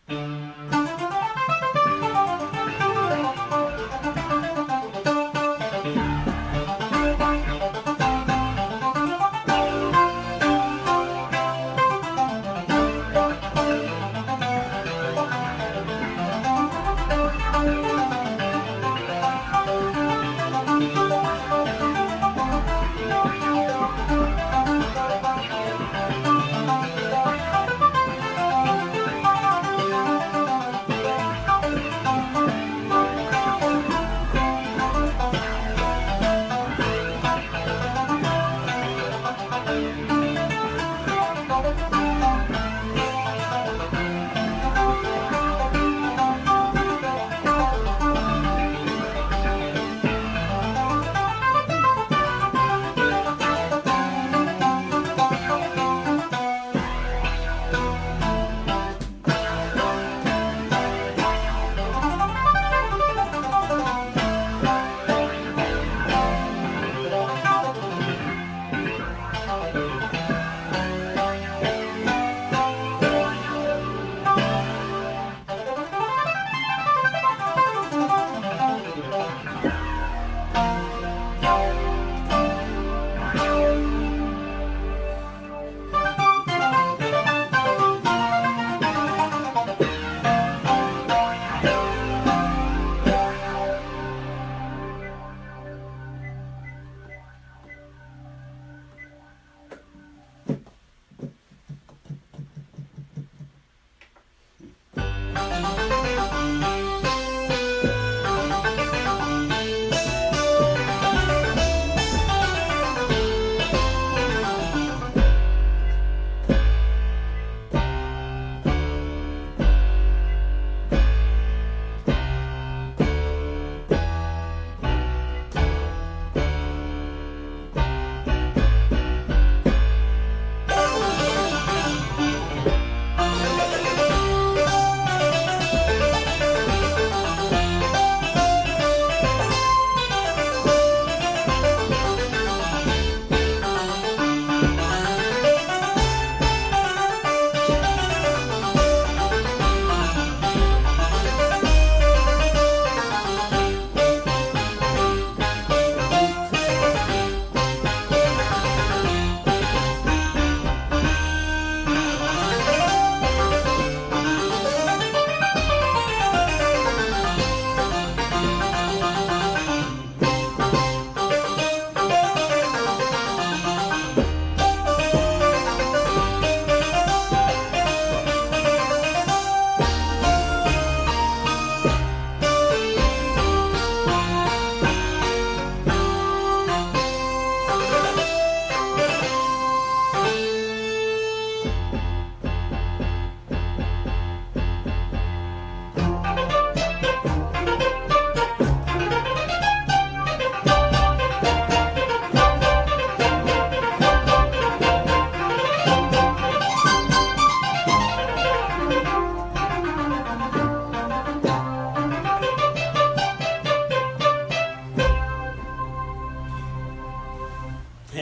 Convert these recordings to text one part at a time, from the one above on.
Hey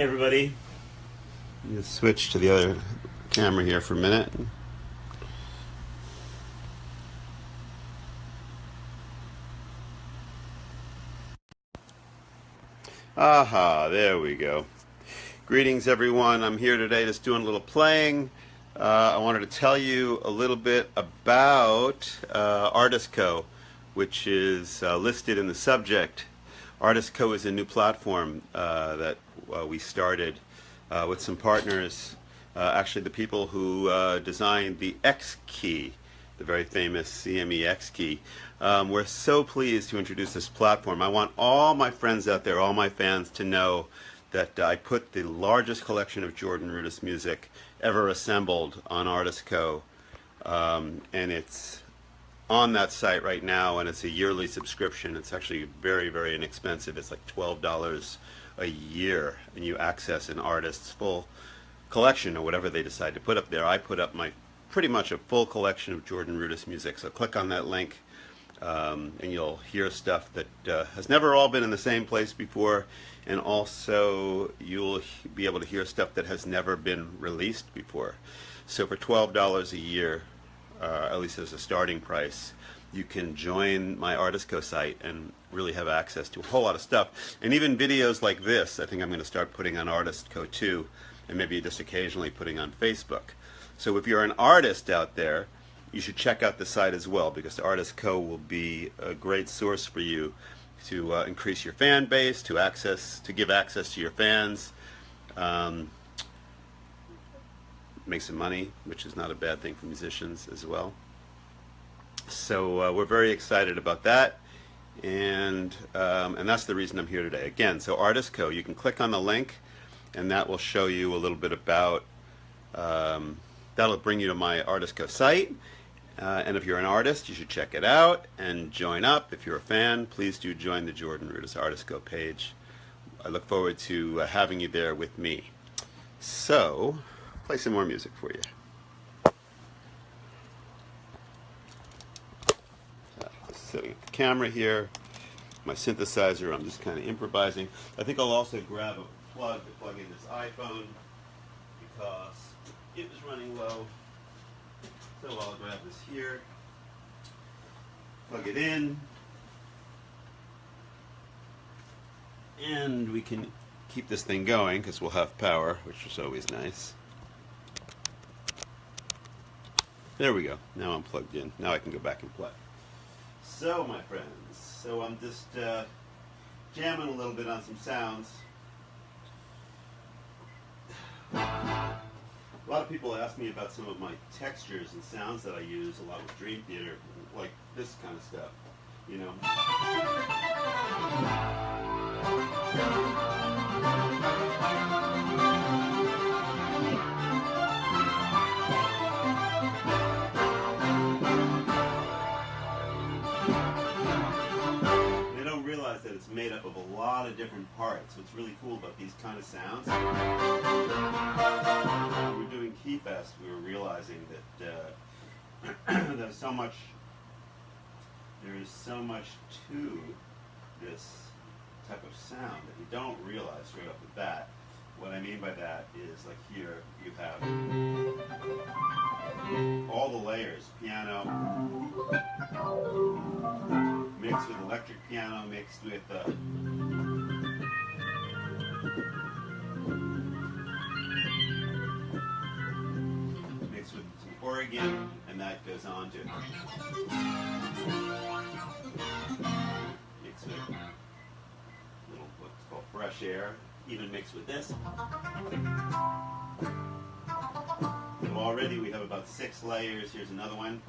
everybody, just switch to the other camera here for a minute. Aha, there we go. Greetings everyone, I'm here today just doing a little playing. I wanted to tell you a little bit about Artist Co, which is listed in the subject. Artist Co is a new platform that we started with some partners, actually the people who designed the X key, the very famous CME X key. We're so pleased to introduce this platform. I want all my friends out there, all my fans to know that I put the largest collection of Jordan Rudess music ever assembled on Artist Co. And it's on that site right now, and it's a yearly subscription. It's actually very, very inexpensive. It's like $12 a year, and you access an artist's full collection or whatever they decide to put up there. I put up my pretty much a full collection of Jordan Rudess music, so click on that link and you'll hear stuff that has never all been in the same place before, and also you'll be able to hear stuff that has never been released before. So for $12 a year, at least as a starting price, you can join my Artistco site and really have access to a whole lot of stuff. And even videos like this, I think I'm going to start putting on Artistco too, and maybe just occasionally putting on Facebook. So if you're an artist out there, you should check out the site as well, because Artistco will be a great source for you to increase your fan base, to give access to your fans, make some money, which is not a bad thing for musicians as well. So we're very excited about that, and that's the reason I'm here today. Again, so Artistco, you can click on the link, and that will show you a little bit about, that'll bring you to my Artistco site. And if you're an artist, you should check it out and join up. If you're a fan, please do join the Jordan Rudess Artistco page. I look forward to having you there with me. So, play some more music for you. Just setting up the camera here, my synthesizer. I'm just kind of improvising. I think I'll also grab a plug to plug in this iPhone because it was running low. So I'll grab this here, plug it in, and we can keep this thing going because we'll have power, which is always nice. There we go. Now I'm plugged in. Now I can go back and play. So, my friends, so I'm just jamming a little bit on some sounds. A lot of people ask me about some of my textures and sounds that I use a lot with Dream Theater, like this kind of stuff, you know. They don't realize that it's made up of a lot of different parts. What's really cool about these kind of sounds, when we were doing KeyFest, we were realizing that there's so much to this type of sound that you don't realize straight off the bat. What I mean by that is, like here, you have all the layers, piano, mixed with electric piano, mixed with some organ, and that goes on to mixed with little what's called fresh air, even mixed with this. So already we have about 6 layers. Here's another one.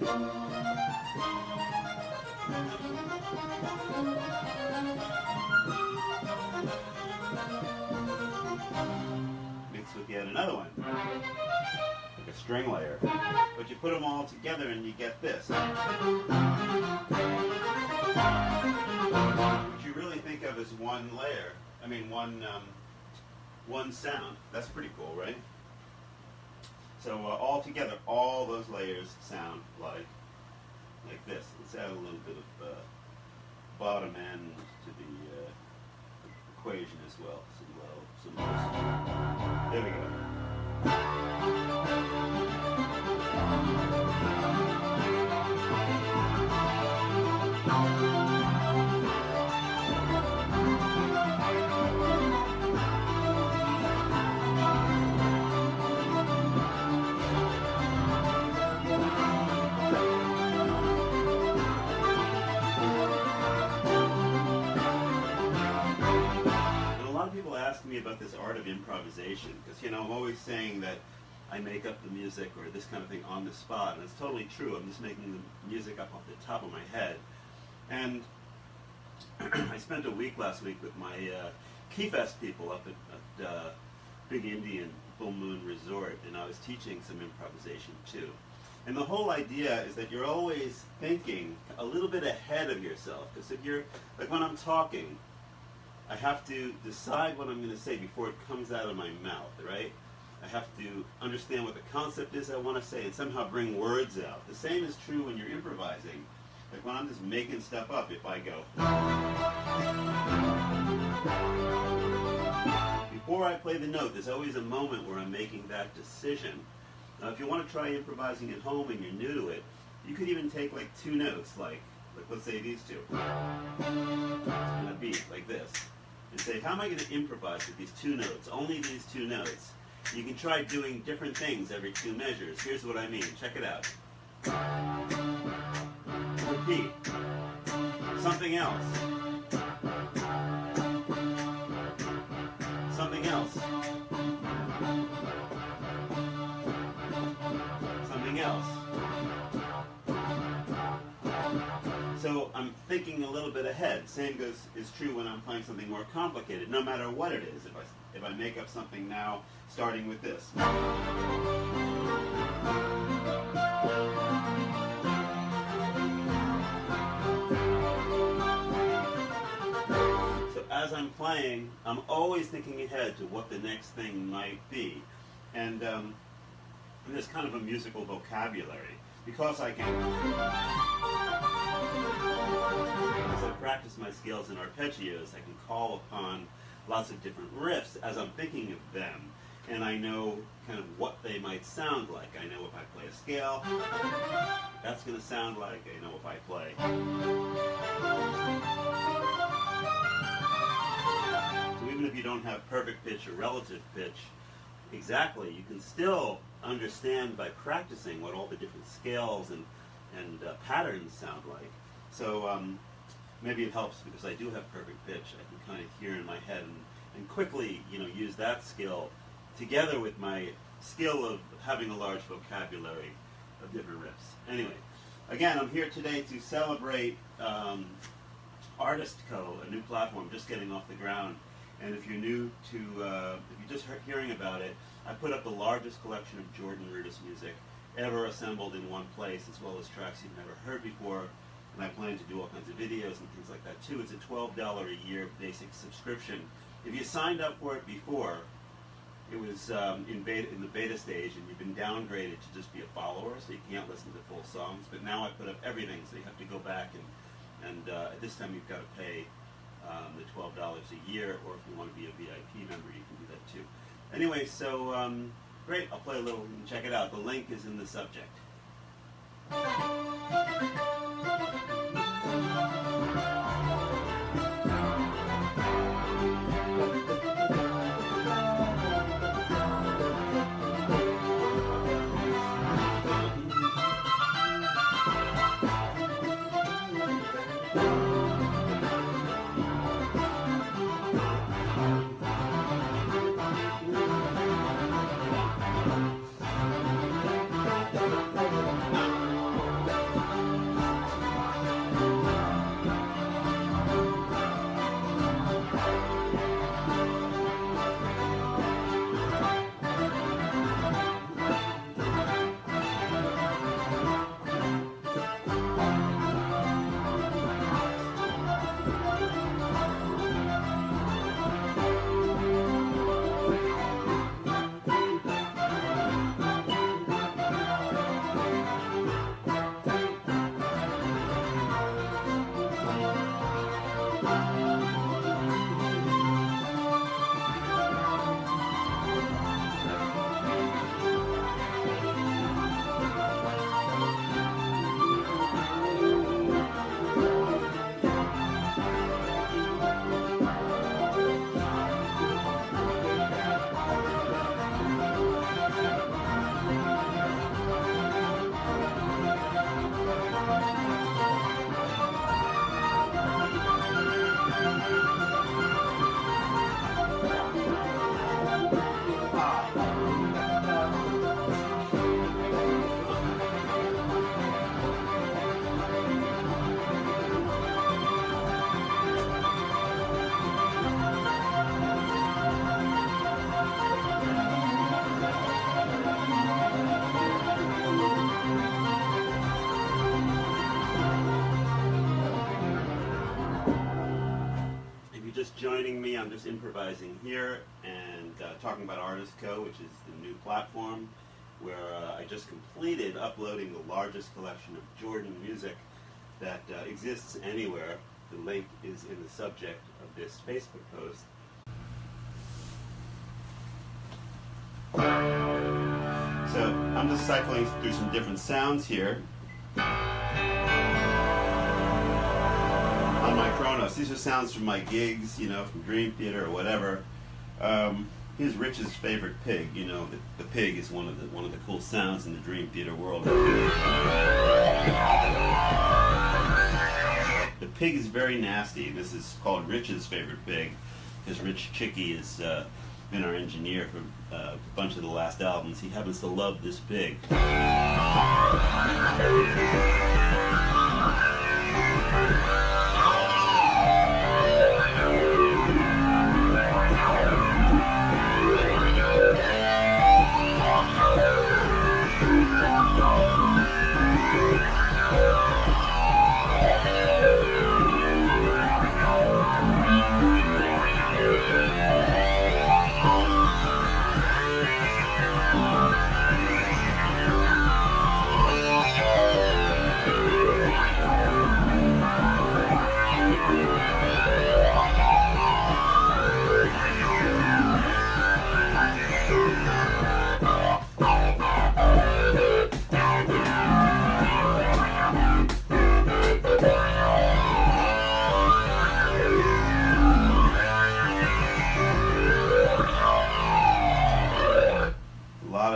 Mixed with yet another one. Like a string layer. But you put them all together and you get this. Which you really think of as one layer. I mean one sound. That's pretty cool, right? So all together, all those layers sound like this. Let's add a little bit of bottom end to the equation as well. Some lows. There we go. About this art of improvisation, because I'm always saying that I make up the music or this kind of thing on the spot, and it's totally true. I'm just making the music up off the top of my head. And I spent a week last week with my KeyFest people up at Big Indian Full Moon Resort, and I was teaching some improvisation too. And the whole idea is that you're always thinking a little bit ahead of yourself, because if you're, like when I'm talking, I have to decide what I'm going to say before it comes out of my mouth, right? I have to understand what the concept is I want to say and somehow bring words out. The same is true when you're improvising. Like when I'm just making stuff up, if I go, before I play the note, there's always a moment where I'm making that decision. Now, if you want to try improvising at home and you're new to it, You could even take like two notes, like let's say these two, and a beat like this, and say, how am I going to improvise with these two notes? Only these two notes. You can try doing different things every two measures. Here's what I mean. Check it out. Repeat. Something else. Something else. Something else. So I'm thinking a little bit ahead. Same is true when I'm playing something more complicated, no matter what it is. If I make up something now, starting with this. So as I'm playing, I'm always thinking ahead to what the next thing might be. And there's kind of a musical vocabulary. Because I can, as I practice my scales and arpeggios, I can call upon lots of different riffs as I'm thinking of them. And I know kind of what they might sound like. I know if I play a scale, that's going to sound like. I know if I play. So even if you don't have perfect pitch or relative pitch, exactly, you can still understand by practicing what all the different scales and patterns sound like. So maybe it helps because I do have perfect pitch. I can kind of hear in my head and quickly, use that skill together with my skill of having a large vocabulary of different riffs. Anyway, again, I'm here today to celebrate Rudess, a new platform just getting off the ground. And if you're new to, if you're just hearing about it, I put up the largest collection of Jordan Rudess music ever assembled in one place, as well as tracks you've never heard before. And I plan to do all kinds of videos and things like that too. It's a $12 a year basic subscription. If you signed up for it before, it was in the beta stage, and you've been downgraded to just be a follower, so you can't listen to full songs. But now I put up everything, so you have to go back and at this time you've got to pay the $12 a year, or if you want to be a VIP member, you can do that too. Anyway, so great, I'll play a little and check it out. The link is in the subject. Joining me, I'm just improvising here and talking about Rudess, which is the new platform where I just completed uploading the largest collection of Jordan music that exists anywhere. The link is in the subject of this Facebook post. So I'm just cycling through some different sounds here. On my Kronos. These are sounds from my gigs, you know, from Dream Theater or whatever. Here's Rich's favorite pig. You know, the pig is one of the cool sounds in the Dream Theater world. The pig is very nasty. This is called Rich's favorite pig because Rich Chicky has been our engineer for a bunch of the last albums. He happens to love this pig.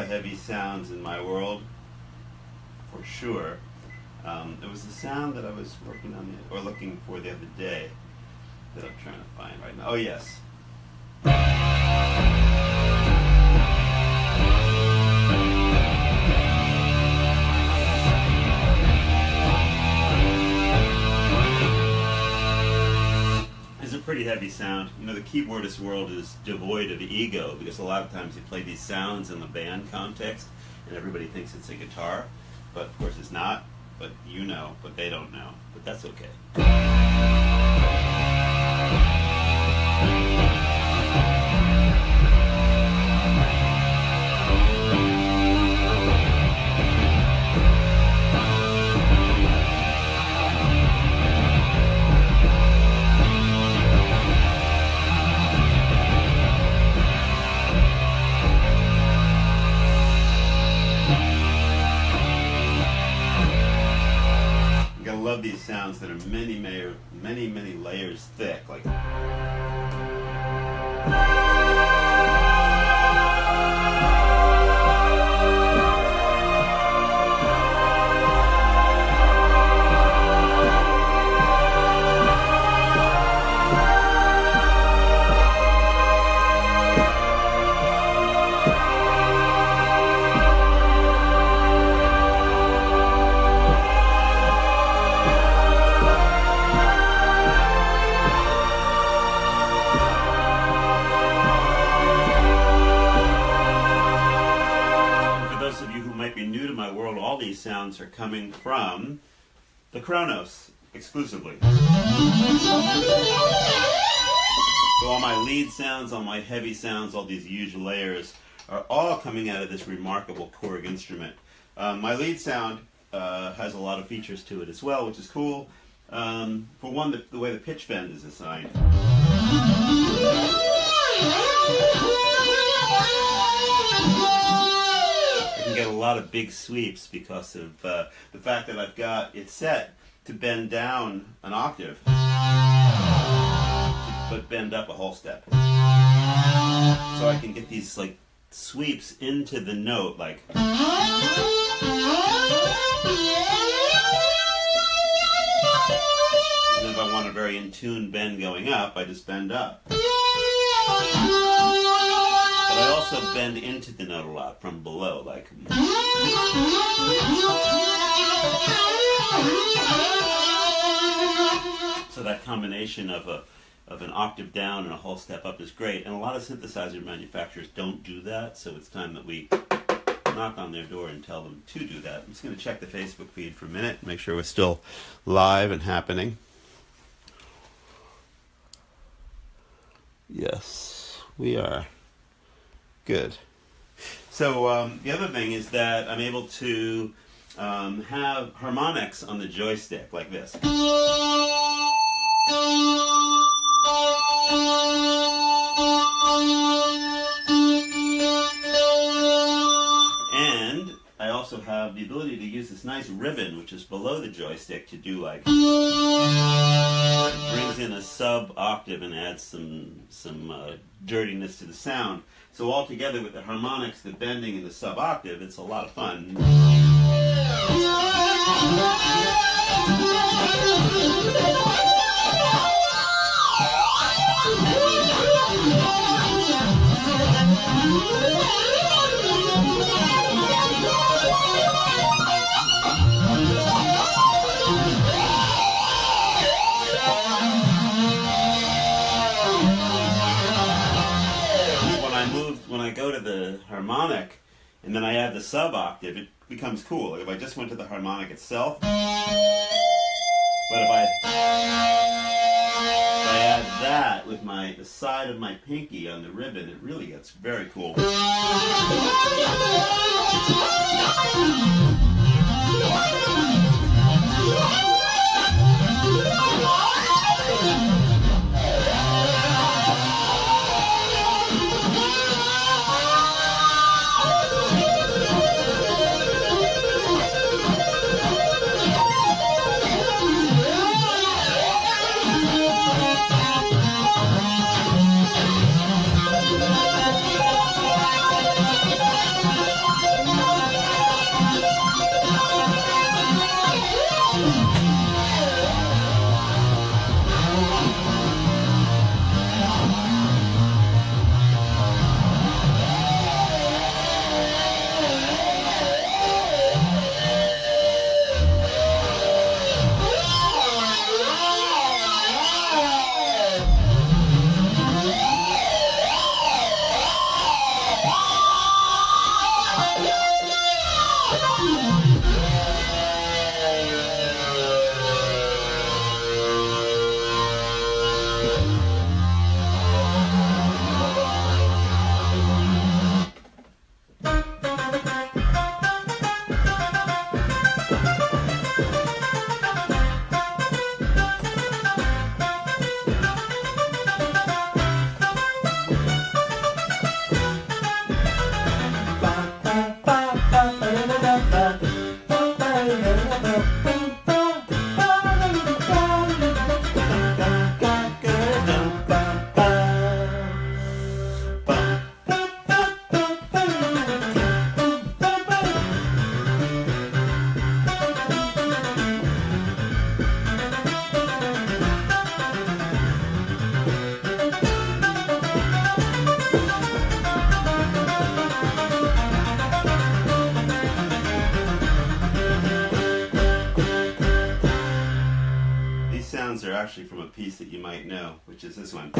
Heavy sounds in my world, for sure. There was a sound that I was working on or looking for the other day that I'm trying to find right now. Oh yes. It's a pretty heavy sound. You know, the keyboardist world is devoid of ego because a lot of times you play these sounds in the band context and everybody thinks it's a guitar, but of course it's not. But you know, but they don't know. But that's okay. Love these sounds that are many layers thick, like sounds are coming from the Kronos exclusively. So all my lead sounds, all my heavy sounds, all these huge layers are all coming out of this remarkable Korg instrument. My lead sound has a lot of features to it as well, which is cool. For one, the way the pitch bend is assigned. Get a lot of big sweeps because of the fact that I've got it set to bend down an octave, but bend up a whole step. So I can get these like sweeps into the note, like. And if I want a very in tune bend going up, I just bend up. But I also bend into the note a lot from below, like. So that combination of an octave down and a whole step up is great, and a lot of synthesizer manufacturers don't do that, so it's time that we knock on their door and tell them to do that. I'm just going to check the Facebook feed for a minute, make sure we're still live and happening. Yes, we are. Good. So the other thing is that I'm able to have harmonics on the joystick like this. And I also have the ability to use this nice ribbon, which is below the joystick, to do like... It brings in a sub-octave and adds some dirtiness to the sound. So all together with the harmonics, the bending, and the sub-octave, it's a lot of fun. When I go to the harmonic and then I add the sub-octave, it becomes cool. Like if I just went to the harmonic itself, but if I add that with the side of my pinky on the ribbon, it really gets very cool. Are actually from a piece that you might know, which is this one.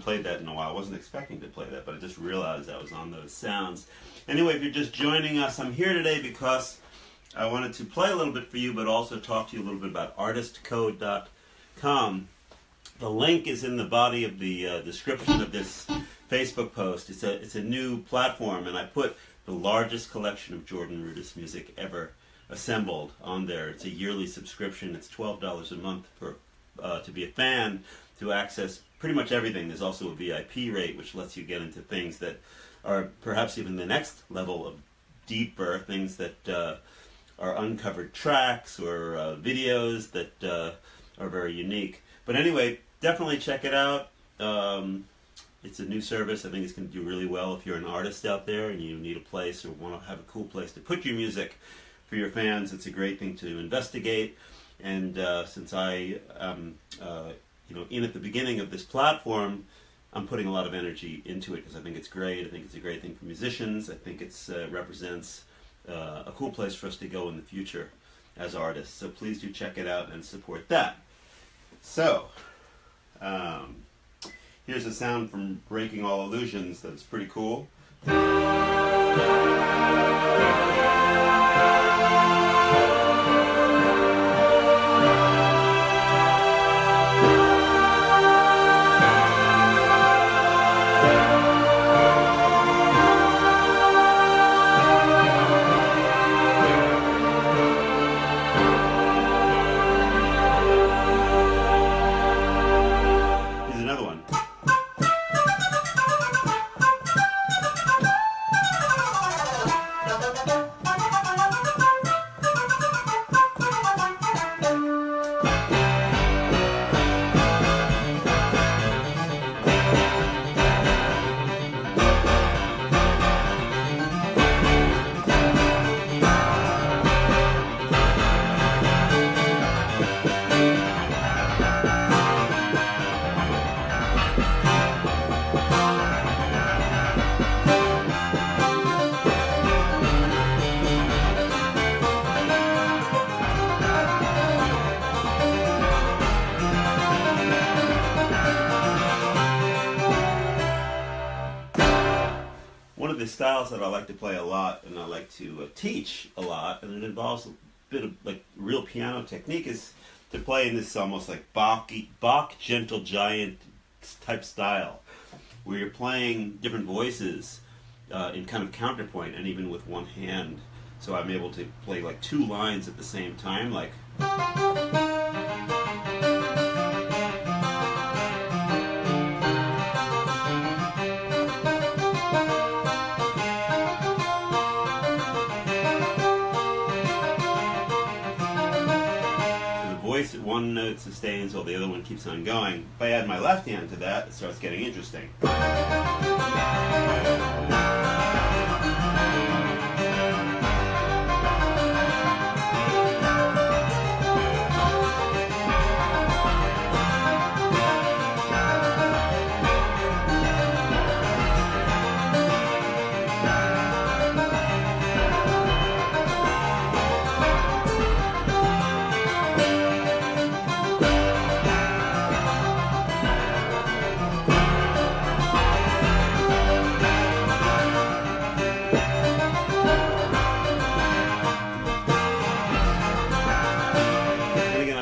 Played that in a while. I wasn't expecting to play that, but I just realized I was on those sounds. Anyway, if you're just joining us, I'm here today because I wanted to play a little bit for you, but also talk to you a little bit about artistcode.com. The link is in the body of the description of this Facebook post. It's a new platform, and I put the largest collection of Jordan Rudess music ever assembled on there. It's a yearly subscription. It's $12 a month to be a fan, to access pretty much everything. There's also a VIP rate, which lets you get into things that are perhaps even the next level of deeper, things that are uncovered tracks or videos that are very unique. But anyway, definitely check it out. It's a new service. I think it's going to do really well if you're an artist out there and you need a place or want to have a cool place to put your music for your fans. It's a great thing to investigate. And since I am in at the beginning of this platform, I'm putting a lot of energy into it because I think it's great. I think it's a great thing for musicians. I think it represents a cool place for us to go in the future as artists. So please do check it out and support that. So, um, here's a sound from Breaking All Illusions that's pretty cool. Here's another one. One of the styles that I like to play a lot and I like to teach a lot, and it involves a bit of like real piano technique, is to play in this almost like Bach gentle giant type style, where you're playing different voices in kind of counterpoint and even with one hand. So I'm able to play like two lines at the same time, like. Voice at one note sustains while the other one keeps on going. If I add my left hand to that, it starts getting interesting.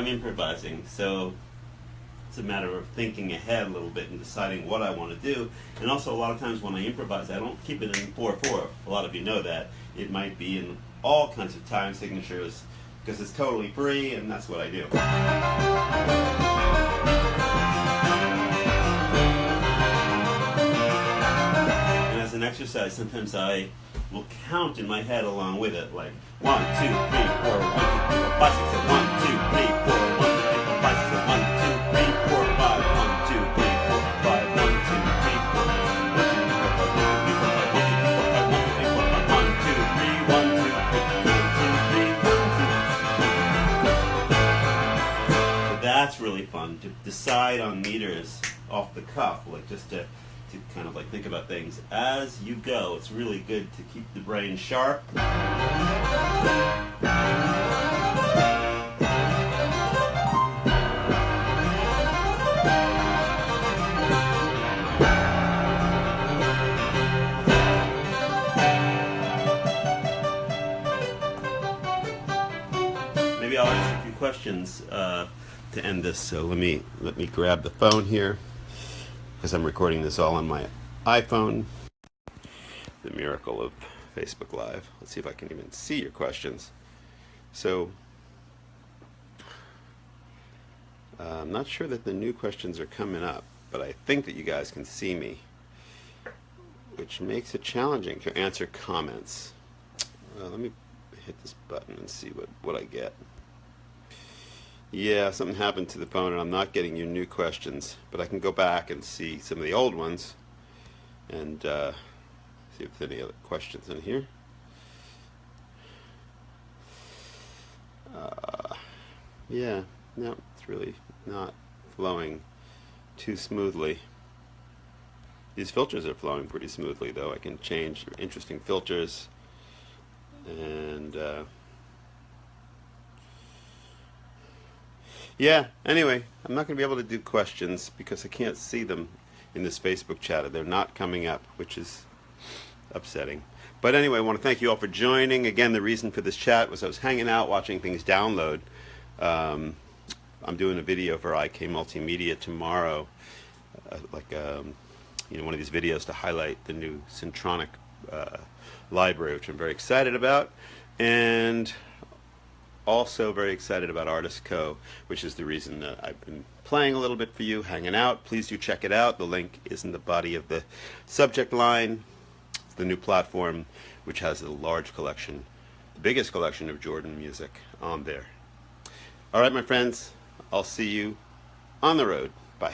Improvising, so it's a matter of thinking ahead a little bit and deciding what I want to do. And also, a lot of times when I improvise, I don't keep it in 4/4. A lot of you know that. It might be in all kinds of time signatures because it's totally free, and that's what I do. And as an exercise, sometimes I will count in my head along with it, like 1, 2, 3, 4, 1, 2, 3, 4, 5, 6, 7, 1, 2, 3, 4, 1, 2, 3, 4, 5, 6, 7, 1, 2, 3, 4, 5, 1, 2, 3, 4, 5, 1, 2, 3, 4, 1, 2, 3, 4, 1, 2, 3, 4, 5, 1, 2, 3, 1, 2, 3, 1, 2, 3, 1, 2, 3, 1, 2, 3. So that's really fun to decide on meters off the cuff, like just to kind of like think about things as you go. It's really good to keep the brain sharp. Maybe I'll answer a few questions to end this. So let me grab the phone here, because I'm recording this all on my iPhone. The miracle of Facebook Live. Let's see if I can even see your questions. So, I'm not sure that the new questions are coming up, but I think that you guys can see me, which makes it challenging to answer comments. Let me hit this button and see what I get. Yeah, something happened to the phone and I'm not getting your new questions, but I can go back and see some of the old ones and see if there's any other questions in here. Yeah, no, it's really not flowing too smoothly. These filters are flowing pretty smoothly though. I can change interesting filters and Yeah, anyway, I'm not going to be able to do questions because I can't see them in this Facebook chat. They're not coming up, which is upsetting. But anyway, I want to thank you all for joining. Again, the reason for this chat was I was hanging out watching things download. I'm doing a video for IK Multimedia tomorrow, one of these videos to highlight the new Syntronic library, which I'm very excited about, and also very excited about Artist Co., which is the reason that I've been playing a little bit for you, hanging out. Please do check it out. The link is in the body of the subject line. It's the new platform, which has a large collection, the biggest collection of Jordan music on there. All right, my friends, I'll see you on the road. Bye.